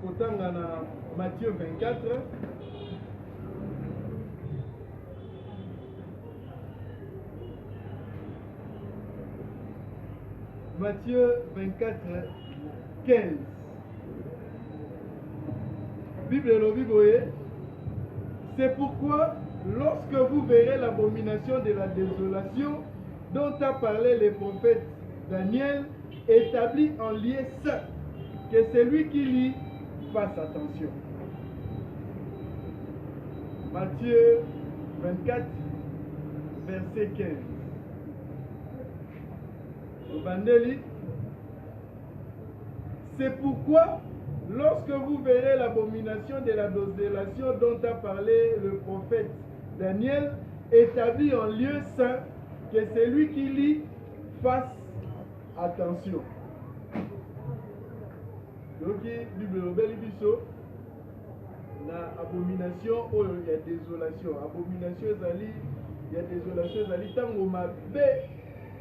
tokotanga na Matthieu 24. Matthieu 24, 15. Bible et Bible. C'est pourquoi, lorsque vous verrez l'abomination de la désolation dont a parlé le prophète Daniel, établi en lieu saint, que celui qui lit fasse attention. Matthieu 24, verset 15. C'est pourquoi, lorsque vous verrez l'abomination de la désolation dont a parlé le prophète Daniel, établi en lieu saint, que celui qui lit fasse attention. Donc, Bible biso na abomination ou il y a désolation. Abomination ezali, il y a désolation ezali tango mabe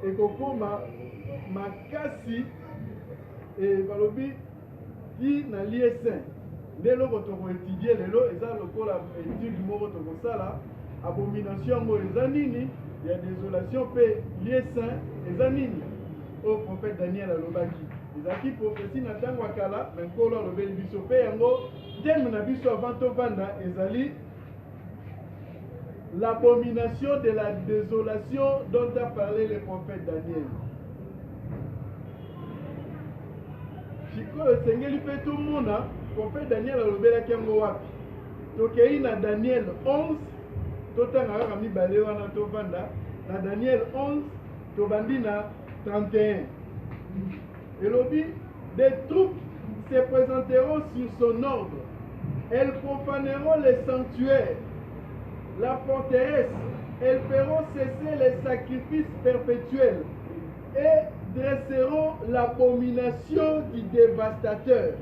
ekokoma makasi et balobi qui na lieu saint. Dès lors que tu étudier lelo eza lokola étude moko to kosala abomination mo eza nini, il y a désolation pe lieu saint eza nini. Au prophète Daniel alobaki ezaki prophétie na tango akala mais nkolo alobeli biso pe yango thème na biso avant tovanda ezali l'abomination de la désolation dont a parlé le prophète Daniel. Sikoyo esengeli mpe tomona prophète Daniel alobelaki yango wapi. Tokei na Daniel 11 totanga kaka mibale wana tovanda na Daniel 11 tobandi na 31. Elobi, des troupes se présenteront sur son ordre. Elles profaneront les sanctuaires, la forteresse. Elles feront cesser les sacrifices perpétuels et dresseront l'abomination du dévastateur.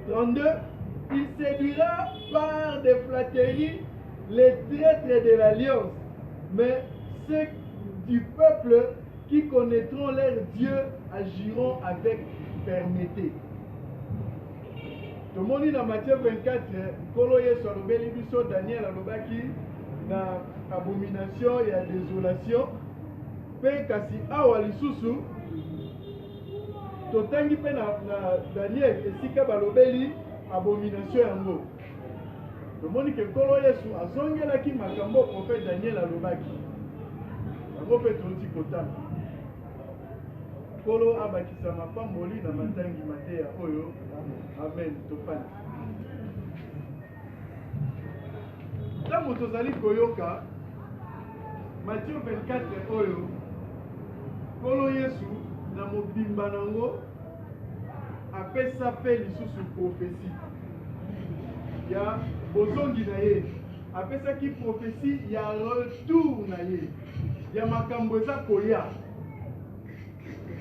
32. Il séduira par des flatteries les traîtres de l'alliance, mais ceux du peuple qui connaîtront leur Dieu agiront avec fermeté. Tout le monde dans Matthieu 24, Kolo Yesu alobeli biso Daniel alobaki na abomination et la désolation. Pe kasi awa lisusu totangi pe na Daniel esika balobeli abomination yango. Tout le monde que Kolo Yesu azongelaki makambo prophète Daniel alobaki. Yango pe toti kotana. Kolo abakisa mapamboli na matangi mateya oyo. Amen. Topani. Tango tozali koyoka Matthieu 24 oyo Kolo Yesu na mobimba nango apesa pe lisusu prophétie ya bozongi na ye, apesaki prophétie ya retour na ye ya makambo eza koya.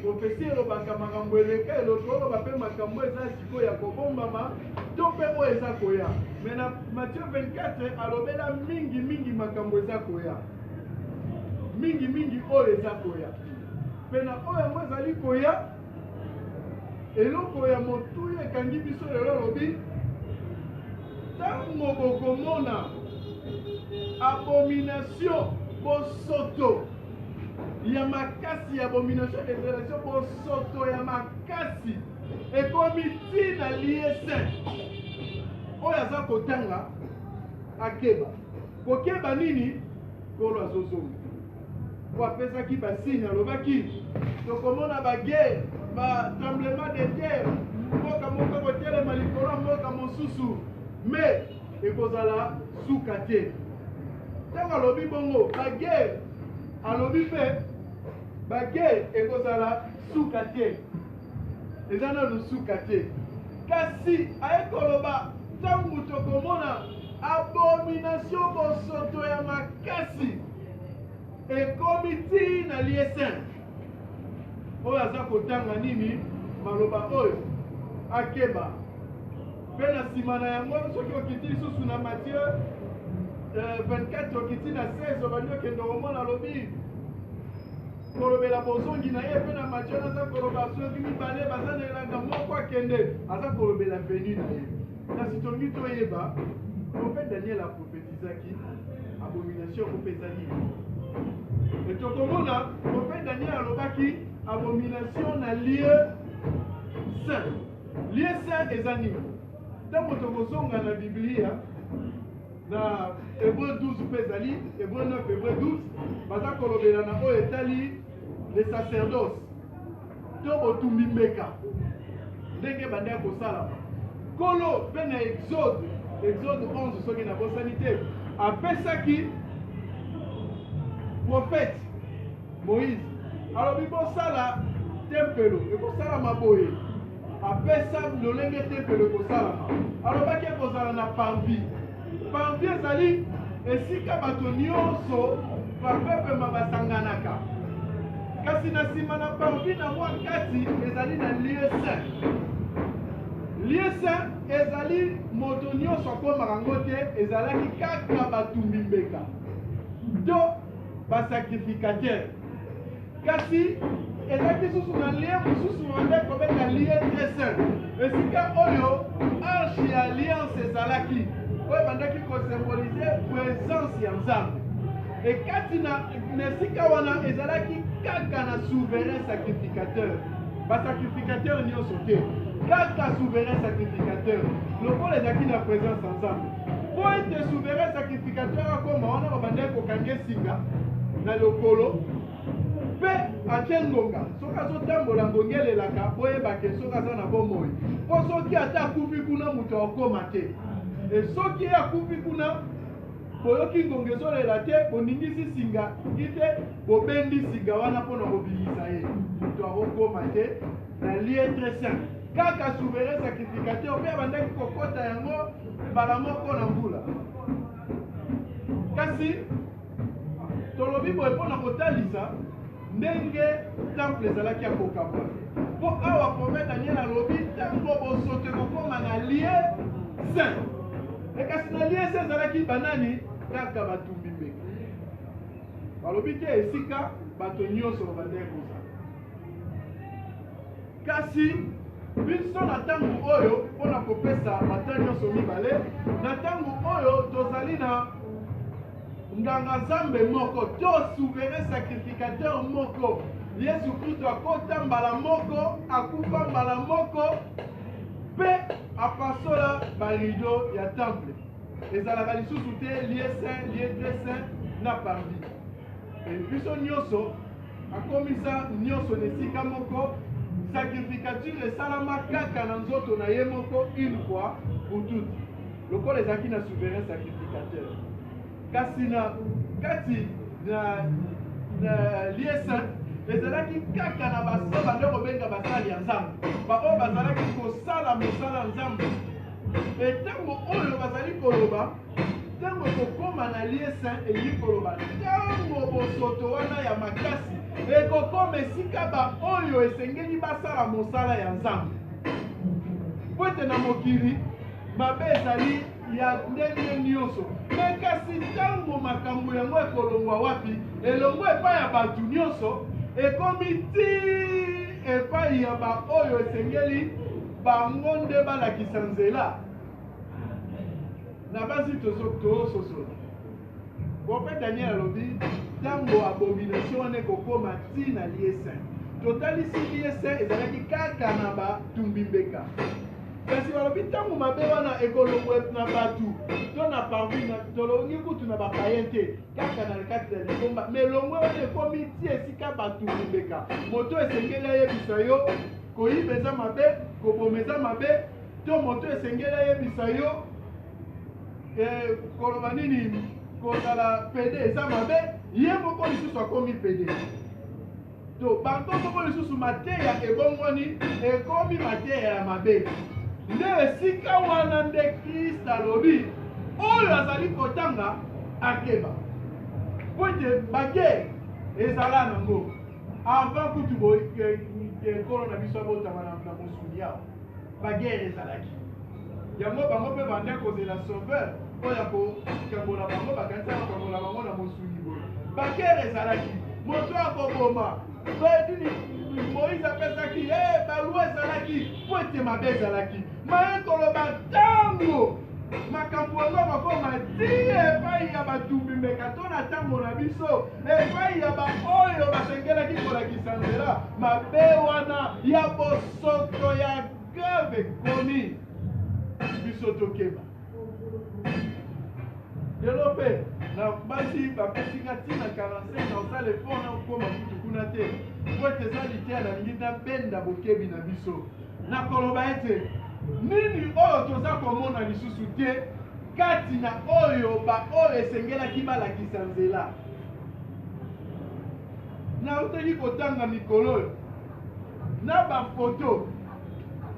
Prophétie elobaka makambo eleka elokoloba mpe makambo eza sikoyo ya kobombama to mpe oyo eza koya. Mais na Matthieu 24 alobela mingi makambo eza koya, mingi oyo eza koya. Mpe na oyo yango ezali koya, eloko ya motuya ekangi biso lelo alobi ntango bokomona abomination bosoto ya makasi ya abomination de désolation bosoto ya makasi ekomi ntina lieu saint oyo aza kotanga akeba kokeba nini Kolo azozonga po apesaki basigne alobaki tokomona baguerre batremblement de terre mboka moko kotelema likolo ya mboka mosusu mais ekozala suka te. Ntango alobi bongo baguerre alobi mpe baguerre ekozala suka te, eza nanu suka te. Kasi aye koloba ntango tokomona abomination bosoto ya makasi ekomi ntina lieu saint oyo aza kotanga nini maloba oyo akeba. Mpe na nsima na yango soki okiti lisusu na Matthieu 24 okiti na 16 obandi okende omona alobi kolobela bozongi na ye. Mpe na Matthieu naza koloba soki mibale baza kende aza kolobela venu na ye kasi tongi toyeba prophète Daniel a prophétisaki abomination kopesa nini et tokomona prophète Daniel alobaki abomination na lieu saint eza nini ntango tokozonga na biblia na Hébreu 12 mpe ezali Hébreu 9 Hébreu 12 baza kolobela na oyo etali le sacerdoce to botumbi mbeka ndenge bandea kosalama kolo mpe na exode 11 soki na bosani te apesaki prophète Moïse alobi bosala tempelo ekosalama boye apesa lolenge tempelo ekosalama alobaki ekozala na parvis ezali esika bato nyonso bapepema basanganaka kasi na nsima na parvis na mwa kati ezali na lieu saint ezali moto nyonso akomaka yango te ezalaki kaka batumbi mbeka to basacrificateur kasi ezalaki susu na lieu mosusu wande kobenga lieu très saint esika oyo arche ya alliance ezalaki oyo ebandaki kosymbolize présence ya nzambe ekati na esika wana ezalaki kaka na souverain sacrificateur basacrificateur nyonso te kaka souverain sacrificateur lokola ezalaki na présence ya nzambe po ete souverain sacrificateur akoma wana babandaki kokanga esinga na lokolo mpe atie ngonga soki azotambola ngonga elelaka boyebake soki aza na bomoi mpo soki ata akufi kuna moto akoma te soki akufi kuna boyoki ngonga ezolela te boningisi singa ite bobendi singa wana mpona kobilisa ye moto akokoma te na lieu très saint kaka souverain sacrificateur mpe abandaki kokota yango mbala moko na mbula kasi tolobi boye mpona kotalisa ndenge temple ezalaki akokamba mpo awa prophète Daniel alobi ntango bosoto ekokoma na lieu saint ekasi na lieu saint ezalaki banani kaka batumbi mbeka balobi te esika bato nyonso babandaki kozala kasi biso na ntango oyo mpona kopesa bata nyonso mibale na ntango oyo tozali na nganga nzambe moko to souverain sacrificateur moko yesu kristo akota mbala moko akufa mbala moko mpe apasola barido ya temple ezalaka lisusu te lieu saint lieu très saint na parvis biso nyonso akomisa nyonso na esika moko sacrificature esalama kaka na nzoto na ye moko une fois pour toutes lokola ezalaki na souverain sacrificateur kasi na kati na lieu saint ezalaki kaka na baso bande kobenga basali ya nzambe baoyo bazalaki kosala mosala ya nzambe ntango oyo bazali koloba ntango kokoma na lieu saint elingi koloba ntango bosoto wana ya makasi ekokoma esika baoyo esengeli basala mosala ya nzambe po ete na mokili mabe ezali ya ndenge nyonso me kasi ntango makambo yango ekolongwa wapi elongwa epai ya bato nyonso ekomi ti epai ya baoyo esengeli bango nde balakisa nzela na basi tososola prophète Daniel alobi ntango abomination wana ekokoma ti na lieu saint totalisi lieu saint ezalaki kaka na batumbi mbeka kasi balobi ntango mabe wana ekolongwe na bato to na parvis tolongi kutu na bapayen te kaka na kati ya likomba me longwe wana ekomi ti esika batumbi mbeka moto esengeli ayebisa yo koyiba eza mabe koboma eza mabe to moto esengeli ayebisa yo koloba nini kozala pede eza mabe ye moko lisusu akomi pede to banto moko lisusu mateya ebongwani ekomi mateya ya mabe nde esika wana nde Kristo alobi oyo azali kotanga akeba po ete bagere ezala nango avant kutu ekolo na biso abotama na mosuni awa bagere ezalaki yango bango mpe banda kozela sauveur oyo akokangola bango bakanisa bakangola bango na mosuni boye bagere ezalaki moto akoboma Moïse apesaki balwa ezalaki ezalaki po ete mabe ezalaki maye koloba ntango makambo yango bakoma ti epai ya batumbimeka to na ntango na biso epai ya baoyo basengelaki kolakisa nzela mabe wana ya bosoto ya grave ekomi biso tokeba lelo mpe na basi bapesinga ntina 45 naosala efort na okoma kutu kuna te po ete eza liteya nalingi nabenda bokebi na biso nakoloba ete nini oyo toza komona lisusu te kati na oyo baoyo esengelaki balakisa nzela nautaki kotanga mikolo oyo na bafoto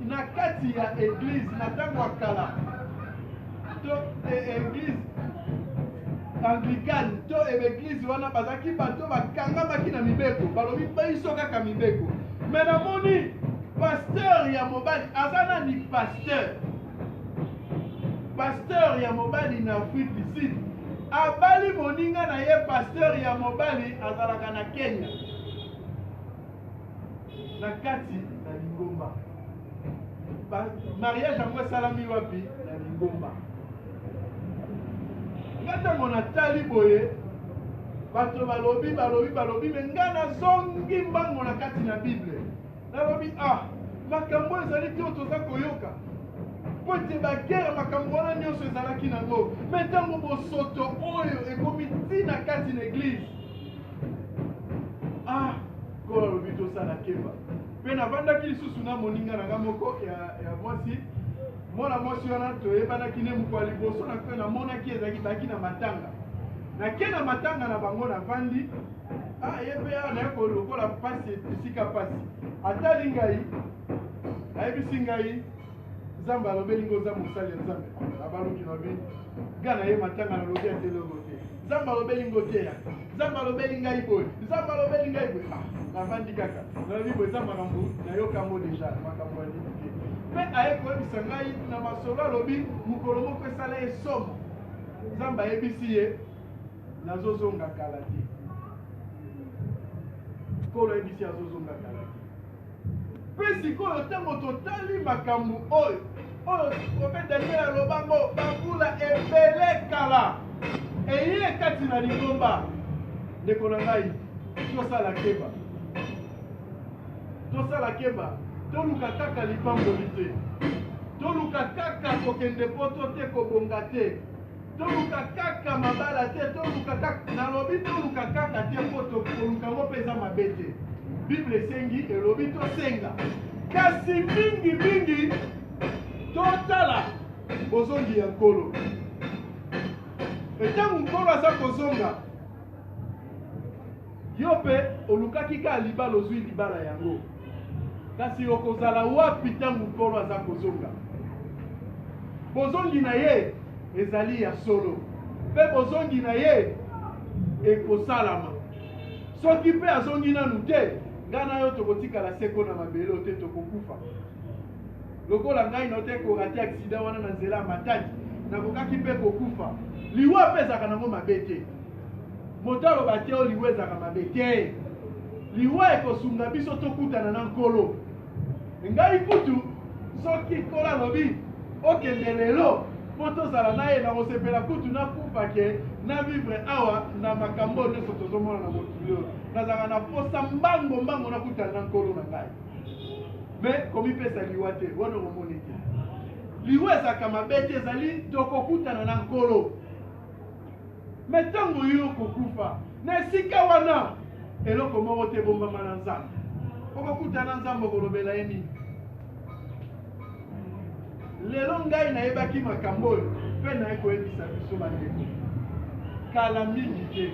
na kati ya eglise na ntango ya kala to eglise anglikane to eglise wana bazalaki bato bakangamaki na mibeko balobi biso kaka mibeko me namoni pasteur ya mobali aza nani pasteur ya mobali na Afrique du Sud abali moninga na ye pasteur ya mobali azalaka na Kenya na kati na Lingomba mariage yango esalami wapi na Lingomba nga ntango natali boye bato balobi me nga nazongi mbango na kati na bible nalobi makambo ezali te oyo toza koyoka po ete bagere makambo wana nyonso ezalaki nango me ntango bosoto oyo ekomi ntina kati na eglise kola lobi tosala keba mpe navandaki lisusu na moninga nanga moko ya mwasi mwana mwasi wana toyebanaki ne moko ya liboso namonaki ezalaki baki na matanga nake na matanga na bango navandi ye mpe awa naye kolokola pasi esika pasi atali ngai ayebisi ngai nzambe alobeli ngo oza mosali ya nzambe abaluki nabi nga na ye matanga nalobi atelongo te nzambe alobeli ngo teya nzambe alobeli ngai boye nzambe alobeli ngai boye navandi kaka nalobi boye eza makambo nayokango deja makambo ya nini te mpe aye koyebisa ngai na masolo alobi mokolo moko esala ye somo nzambe ayebisi ye nazozonga kala te kolo ayebisi azozonga kala te mpe sikoyo ntango totali makambo oyo profete Daniel alobango bambula ebele kala eye kati na Lingomba ndeko na ngai tosala keba toluka kaka lipamboli te toluka kaka kokende poto te kobonga te toluka kaka mabala te toluka kaka nalobi toluka kaka te mpo toluka ngo mpe eza mabe te bible esengi elobi tosenga kasi mingi totala bozongi ya nkolo etango nkolo aza kozonga yo mpe olukaki ka libala ozwi libala yango kasi okozala wapi ntango nkolo aza kozonga bozongi na ye ezali ya solo mpe bozongi na ye ekosalama soki mpe azongi nanu te ngai na yo tokotikala seko na mabele te tokokufa lokola ngai na te korate aksida wana na nzela ya matadi nakokaki mpe kokufa liwa mpe ezalaka nango mabe te moto aloba te oyo liwa ezalaka mabe te liwa ekosunga biso tokutana na nkolo ngai kutu soki nkolo alobi okende lelo mpo tozala na ye na kosepela kutu nakufa ke na vivre awa na makambo nyonso tozomona na mokili oyo nazalaka na posa mbango nakutana na nkolo na ngai me komipesa liwa te wana omoni te liwa ezalaka mabe te ezali tokokutana na nkolo me ntango yo kokufa na esika wana eloko moko te bombama na nzambe okokutana na nzambe okolobela ye nini lelo ngai nayebaki makambo oyo mpe naye koyebisa biso bandeko kala mingi te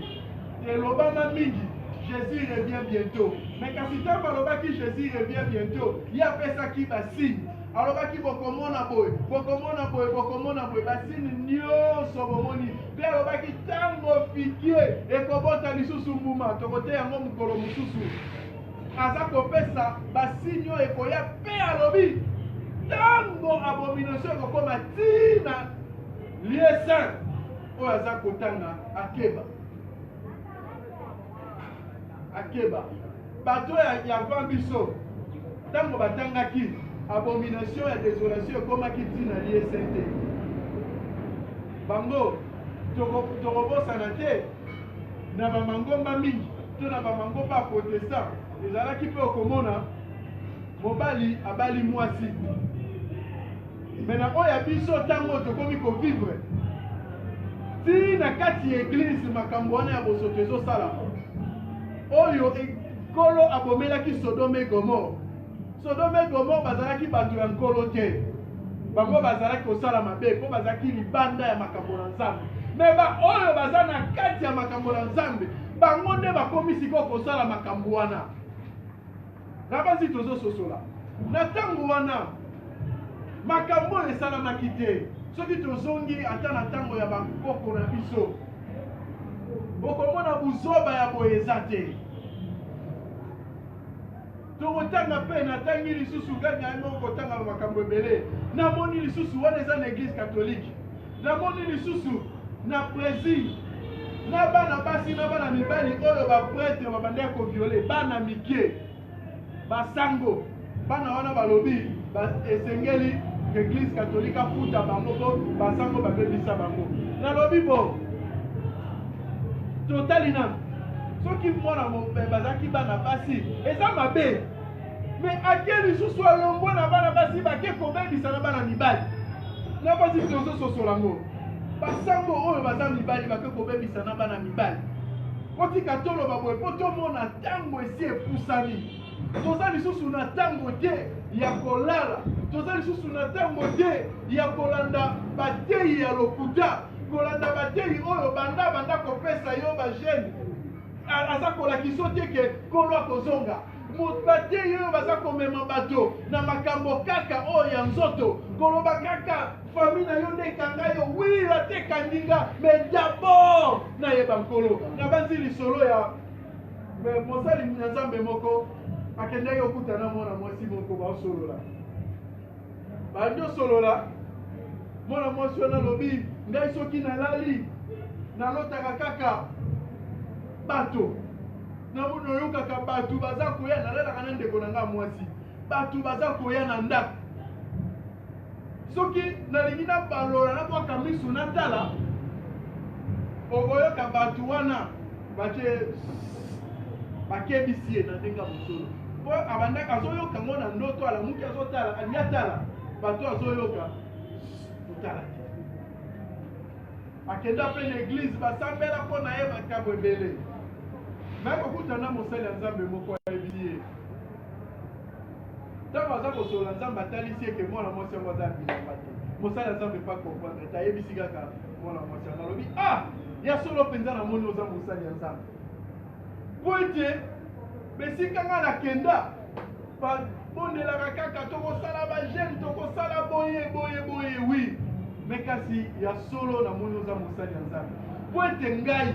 elobama mingi Jésus revient bientôt mais kasi ntango alobaki Jésus revient bientôt ye apesaki basigne alobaki bokomona boye basine nyonso bomoni mpe alobaki ntango fikie ekobota lisusu mbuma tokote yango mokolo mosusu aza kopesa basine oyo ekoya mpe alobi ntango abomination ekokoma ntina lieu saint oyo aza kotanga akeba bato ya van biso Tango batangaki abomination et désolation comme qui dit na lié sainté. Bango tokobosa na te na bamangomba mingi to na bamangomba protestant ezalaki mpe okomona mobali abali mwasi me na oyo ya biso ntango tokomi kovivre ti na kati ya eglise makambo wana ya bosoto ezosalama oyo nkolo abomelaki Sodome Gomore. Sodome Gomore bazalaki bato ya nkolo te, bango bazalaki kosala mabe mpo bazalaki libanda ya makambo na Nzambe. Me oyo baza na kati ya makambo na Nzambe bango nde bakomi sikoyo kosala makambo wana. Na basi tozososola na ntango wana makambo oyo esalamaki te. Soki tozongi ata na ntango ya bakoko na biso okomona buzoba ya boye eza te. Tokotanga mpe natangi lisusu gani yango kotanga makambo ebele. Namoni lisusu wana eza na église catholique. Namoni lisusu na Brésil na bana basi na bana mibali oyo baprêtre babandaki koviole bana mike basango bana wana balobi esengeli église catholique afuta bango po basango babebisa bango. Nalobi bo totali na soki mwana bazaki bana basi eza mabe me ake lisusu alongwa na bana basi bake kobebisa na bana mibali na basi tozososola ngo basango oyo baza mibali bake kobebisa na bana mibali kotika toloba boye po tomona ntango esi epusani. Toza lisusu na ntango te ya kolala, toza lisusu na ntango te ya kolanda bateyi ya lokuta, kolanda bateyi oyo banda kopesa yo bagene aza kolakisa te ke kolo akozonga. Bateyi oyo baza komema bato na makambo kaka oyo ya nzoto koloba kaka famille na yo nde ekanga yo wi atekandi nga mais d'abord nayeba nkolo na banzi lisolo ya mosali na Nzambe moko akendaki okutana mwana mwasi moko baosolola bandi osolola mwana mwasi wana alobi ngai soki nalali nalotaka kaka bato nayoka bato baza koya nalalaka na ndeko na nga mwasi bato baza koya na ndako soki nalingi na balola nakwaka miso natala okoyoka bato wana bakebisi ye na ndenge mosolo po abandaka azoyoka ngo na ndoto alamuki azotala alingi atala bato azoyoka totala te akenda mpe na eglise basambela mpo na ye makambo ebele me kokutana mosali ya Nzambe moko ayebi ye ntango aza kosolola Nzambe atalisi eke mwana mwasi yango aza bilamba te mosali ya Nzambe pa comprendre te ayebisi kaka mwana mwasi yango alobi ya solo mpenza namoni oza mosali ya Nzambe po ete besika nga nakenda babondelaka kaka tokosala bagene tokosala boye wi me kasi ya solo namoni oza mosali ya Nzambe po ete ngai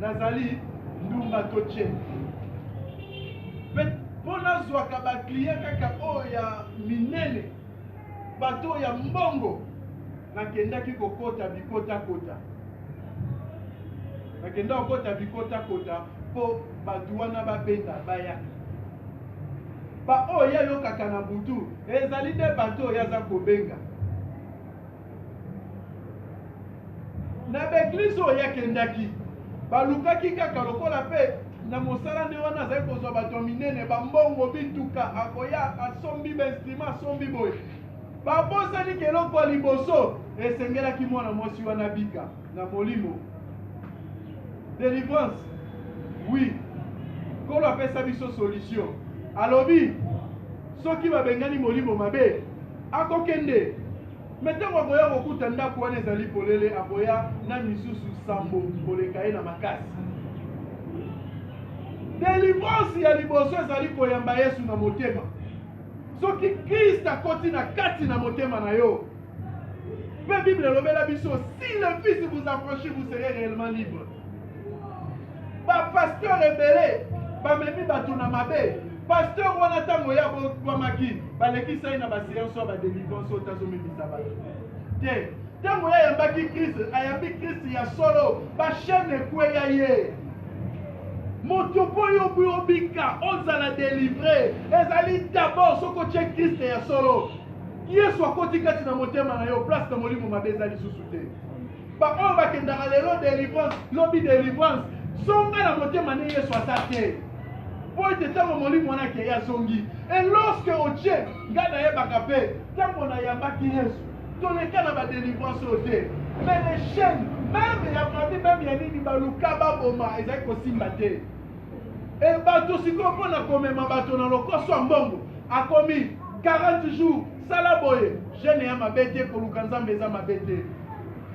nazali ndumba to chene mpo nazwaka bakliye kaka oyo ya minene bato ya mbongo nakendaki kokota bikotakota nakenda kokota bikotakota mpo bato wana babeta bayaka oyo yayokaka na butu ezali nde bato oyo aza kobenga na beglise oyo yakendaki balukaki kaka lokola mpe na mosala nde wana azali kozwa bato minene bambongo bituka akoya asombi bainstrument asombi boye babosani keloko ya liboso esengelaki mwana mwasi wana bika na molimo délivrance oui kolo apesa biso solution alobi soki babengani molimo mabe akokende metango akoya kokuta ndako wana ezali polele akoya na misusu sambo koleka ye na makasi délivrance ya liboso ezali koyamba Yesu na motema soki Christ akoti na kati na motema na yo mpe Bible elobela biso si le Fils vous affranchit vous serez réellement libre. Bapasteur ebele bamemi bato na mabe pasteur wana ntango ya bwamaki balekisa ye na baséance oyo badélivrance oyo tazomemisa bato te ntango ye ayambaki Christ ayambi Christ ya solo bashane ekweya ye Motopo yo bika ozala délivré. Ezali d'abord soko tche Christ ya solo. Yesu akoti kati na motema na yo place na molimo mabe ezali susu te. Ba on va kendaka lelo délivrance, lobi délivrance. Songa na motema ne Yesu atate. Po ete tango molimo wana ke ya zongi. Et lorsque oche ngana yebaka pe tango na yambaki Yesu. Toleka na ba délivrance ote. Mais les chaînes, même ya mabi même ya nini baluka baboma ezali kosimba te. Et bato siko pona komema bato na lokoso mbongo akomi 40 jours sala boye jeune ya mabete koluka nzambe eza mabete.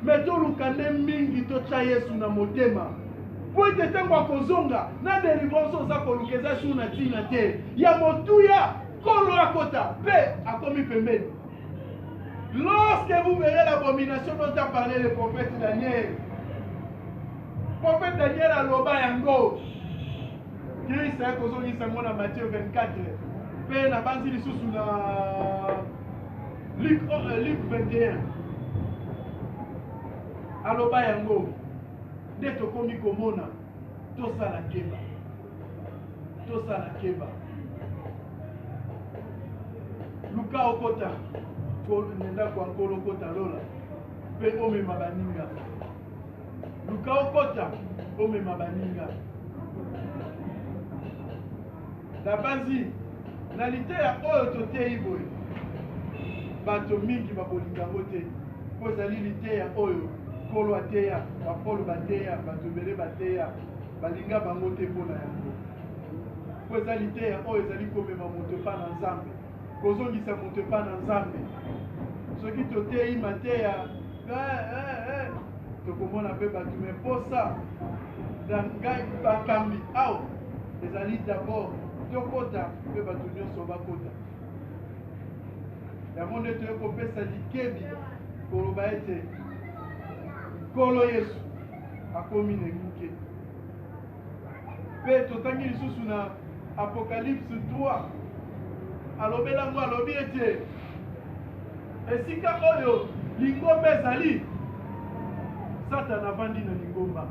Mais toluka nde mingi tocha Yesu na motema. Po ete tango akozonga na délivrance oza koluka eza shu na tina te. Ya motuya kolo akota pe akomi pembeni. Lorsque vous verrez l'abomination dont a parlé le prophète Daniel, prophète Daniel a loba yango. Christ a kozongi sango na Matthieu 24. Pe na banzi lisusu na Luc 21. Aloba yango. Nde tokomi komona tosala keba. Tosala keba. Luka okota. Nenda kwa nkolo kota lola pe omema baninga luka okota omema baninga na bazi na liteya oyo toteyi boye bato mingi babolingango te po ezali liteya oyo nkolo ateya bapolo bateya bato ebele bateya balinga bango te mpo na yango po eza liteya oyo ezali komema moto epa na nzambe kozongisa moto epa na nzambe soki toteyi mateya tokomona mpe bato me mposa na ngai bakambi awa ezali d'abord tokota mpe bato nyonso bakota yango nde toye kopesa likebi koloba ete nkolo Yesu akomi nenguke mpe totangi lisusu na Apocalypse 3 alobelango alobi ete esika oyo lingomba ezali Satana avandi na lingomba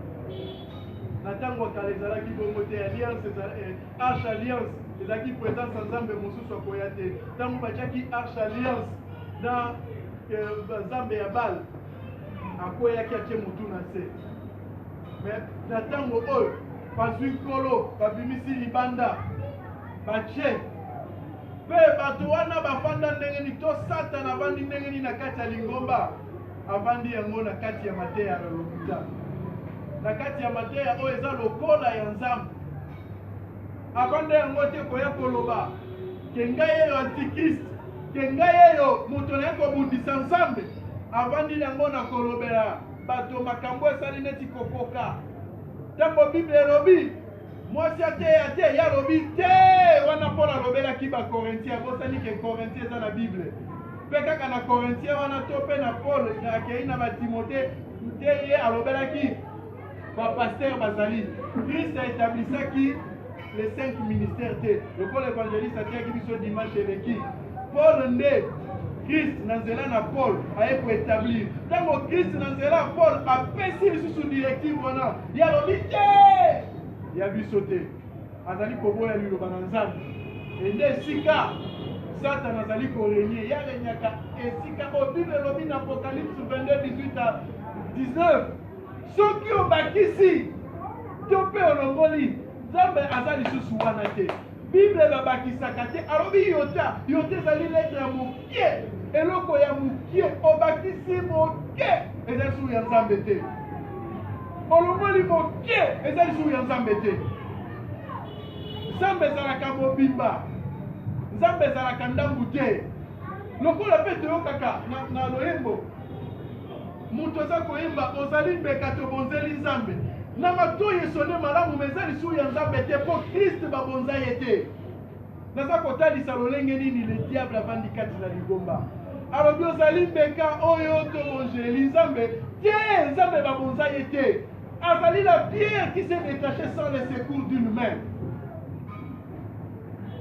na ntango akala ezalaki bongo te alliance arche alliance ezalaki présence ya nzambe mosusu akoya te ntango batiaki arche alliance na nzambe ya Bala akoyaki atie motu na se mais na ntango oyo bazwi nkolo babimisi libanda batie pe bato wana bafanda ndenge ni to Satana avandi ndenge ni na kati ya lingomba avandi yango na kati ya mateya ya lokuta na kati ya mateya oyo eza lokola ya nzambe avandi yango te koya koloba ke ngai eyo antikrist ke ngai eyo moto naye kobundisa nzambe avandi yango na kolobela bato makambo esali neti kokoka ntango Bible elobi mwasi ateya te ya lobi te wana mpo nalobelaki bakorintien abosani ke korintien eza na Bible mpe kaka na korintien wana to mpe na Paul akei na batimote te ye alobelaki bapaster bazali Christ aétablisaki les 5 ministères te lokola évangéliste atiaki biso dimanche eleki Paul nde Christ na nzela na Paul aye koétablir ntango Christ na nzela ya Paul apesi lisusu directive wana ye alobi te ya biso te azali koboya liloba na nzambe ende esika Satana azali korenye ya renyaka esika oyo Bible elobi na Apocalypse 22:18-19 soki obakisi to mpe olongoli nzambe aza lisusu wana te Bible babakisaka te alobi yo te ezali letre ya mokie eloko ya mokie obakisi mokie ezali suru ya nzambe te olongoli mokie ezali suru ya nzambe te nzambe ezalaka mobimba nzambe ezalaka ndambu te lokola mpe toyokaka na loyembo moto aza koyemba ozali mbeka tobonzeli nzambe na matoyi esone malamu eza lisusu ya nzambe te mpo Krist babonza ye te naza kotalisa lolenge nini le diable avandi kati na lingomba alobi ozali mbeka oyo tobonzeli nzambe te nzambe babonza ye te azali la pierre qui s'est détachée sans le secours d'une main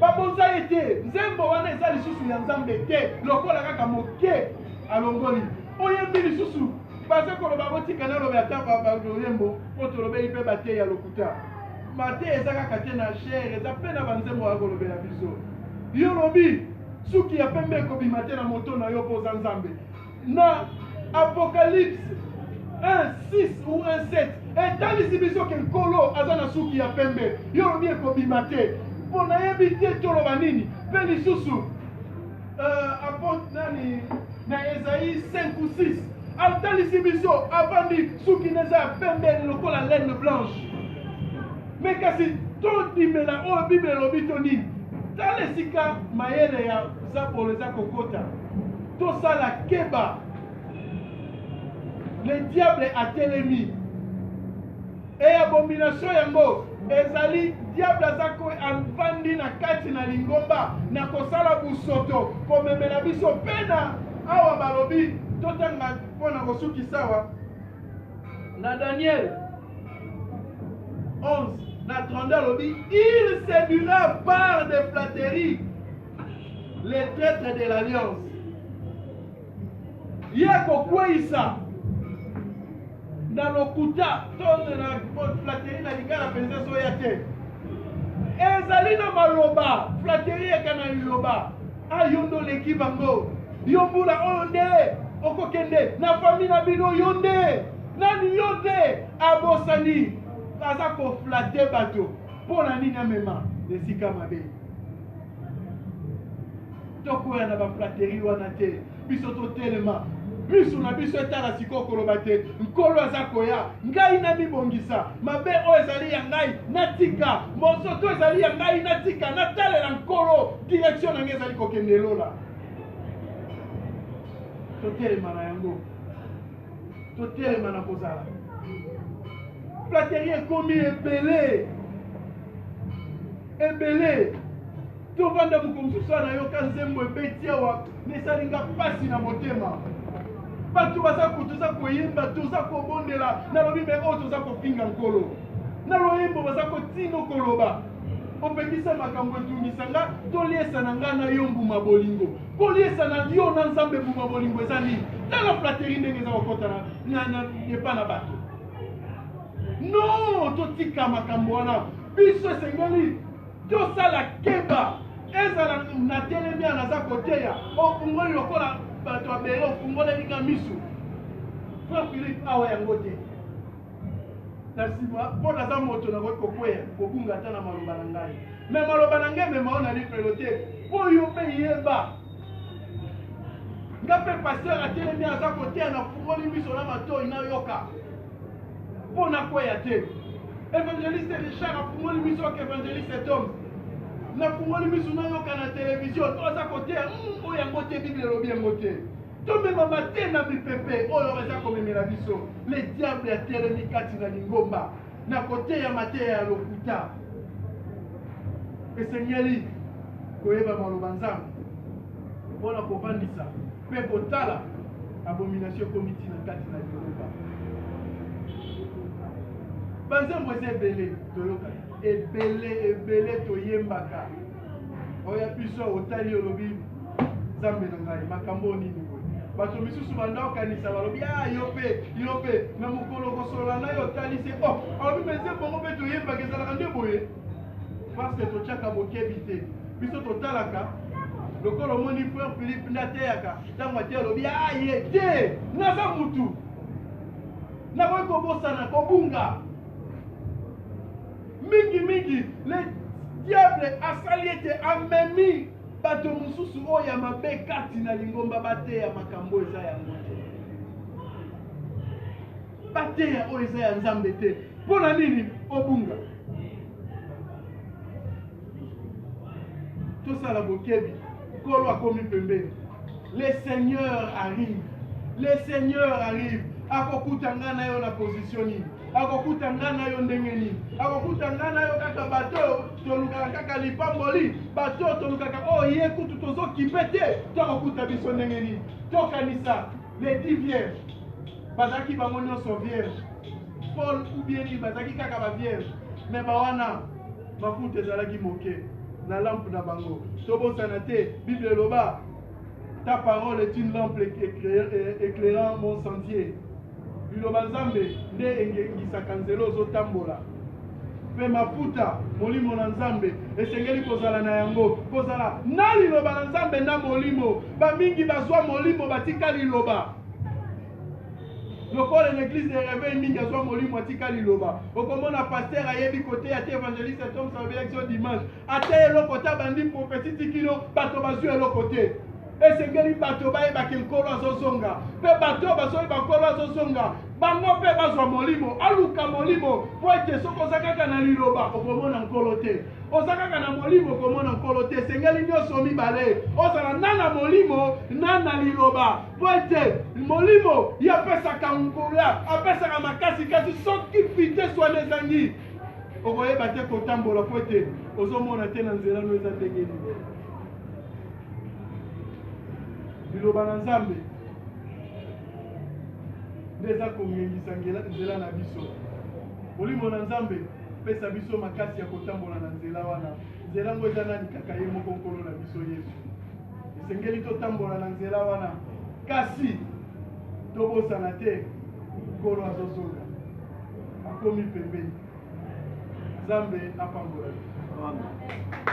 babonza ye te nzembo wana eza lisusu ya nzambe te lokola kaka moke alongoli oyembi lisusu baza koloba botika nalobe ata loyembo mpo tolobeli mpe bateyi ya lokuta mate ezaka kate na chair eza pe na banzembo ya kolobela biso yo lobi suki ya pembe ekobima te na moto na yo mpoza nzambe na Apocalypse 1:6 ou 1:7 etalisi biso ke nkolo aza na suki ya pembe yo lobi ekobima te mpo nayebi te toloba nini mpe lisusu nani na Esaïe 5 ou 6 atalisi biso avandi suki neza ya pembe lokola laine blanche me kasi tondimela oyo bible elobi to nini tala esika mayele ya zapolo eza kokota tosala keba le diable atelemi e abomination yango ezali diable aza avandi na kati na lingomba na kosala busoto komemela biso mpe na awa balobi totanga mpona kosukisa awa na Daniel 11 na 32 alobi il séduira par des flatteries les traîtres de l'alliance ye kokweyisa na lokuta to na flatterie na lingala mpenza soya te ezali na maloba flatterie eka na liloba ayondo leki bango yo mbula oyo nde okokende na fami na bino yo nde nani yo nde abosani aza koflate bato mpo na nini amema esika mabe tokoya na baflaterie wana te biso totelema miso na biso etala sikoyo koloba te nkolo aza koya ngai namibongisa mabe oyo ezali ya ngai natika mosoto ezali ya ngai natika natalela nkolo direction na ngai ezali kokende elola totelema na yango totelema na kozala flaterie ekomi ebele tovanda mokomosusu wana yoka nzembo ebeti awa nesalinga mpasi na motema bato toza koyemba toza kobondela nalobi me oyo toza kofinga nkolo na loyembo baza kotina koloba opekisa makambo etungisa nga toliesa na nga na yo mbuma bolingo koliesa na yo na nzambe mbuma bolingo eza nini tala flaterie ndenge eza kokota epa na bato no totika makambo wana biso esengeli tosala keba ezala na telemi anaza koteya ofungoli lokola bato abele ofungolelinga misu frère Philippe awa yango te na nsima mpo naza moto nakoki kokweya kobunga ata na maloba na ngai me maloba na ngai emema oyo na librelo te mpo yo mpe yeba nga mpe paster atelemi aza koteya nafungoli miso na matoi nayoka mpo nakweya te évangéliste Richard afungoli miso yoka évangéliste Tom nafungoli miso nayoka na télévision to aza koteya oyo yango te bible elobi yango te tomemama te na mipepe oyo baza komemela biso le diable atelemi kati na lingomba na koteya mateya ya lokuta esengeli koyeba maloba nzambe mpona kovandisa mpe kotala abomination ekomi ntina kati na lingomba banzembo eza ebele toyoka ebele toyembaka oya biso otali olobi nzambe na ngai makambo nini boye bato misusu banda okanisa balobi yo mpe na mokolo kosolola na yo otali se alobi me nzembongo mpe toyembaka ezalaka nde boye parce que totiaka bokebi te biso totalaka lokola omoni frère Philippe nde ateyaka ntango ate alobi ye te naza mutu nakoki kobosana kobunga mingi le diable asali ete amemi bato mosusu oyo ya mabe kati na lingomba bateya makambo eza yango te bateya oyo eza ya nzambe te mpo na nini obunga tosala bokebi nkolo akomi pembeni le seigneur arrive akokuta nga na yo na position nini akokuta nga na yo ndenge nini akokuta nga na yo kaka bato tolukaka kaka lipamboli bato tolukaka ye kutu tozokipe te tokokuta biso ndenge nini tokanisa les 10 vierges bazalaki bango nyonso vierge Paul ou bien nini bazalaki kaka bavierge me bawana mafuta ezalaki moke na lampe na bango tobosana te bible eloba ta parole est une lampe éclairant mon sentier liloba nzambe nde engengisaka nzela ozotambola pe mafuta molimo na nzambe esengeli kozala na yango kozala na liloba na nzambe na molimo bamingi bazwa molimo batika liloba lokola l'église de réveil mingi azwa molimo atika liloba okomona pasteur ayebi kote ate évangéliste tom savection dimanche ate eloko te abandi prophétie tikilo bato bazwi eloko te esengeli bato bayebaki nkolo azozonga mpe bato bazoyeba nkolo azozonga bango mpe bazwa molimo aluka molimo po ete soki oza kaka na liloba okomona nkolo te oza kaka na molimo okomona nkolo te esengeli nyonso mibale ozala na na molimo na na liloba po ete molimo ye apesaka ngola apesaka makasi kasi soki fite swana ezangi okoyeba te kotambola po ete ozomona te na nzela no eza ndenge nini liloba na nzambe nde eza kongengisa nzela na biso molimo na nzambe pesa biso makasi ya kotambola na nzela wana nzela ngo eza nani kaka ye moko nkolo na biso yesu esengeli totambola na nzela wana kasi tobosana te nkolo azozonga akomi pembeni nzambe apambola. Amen.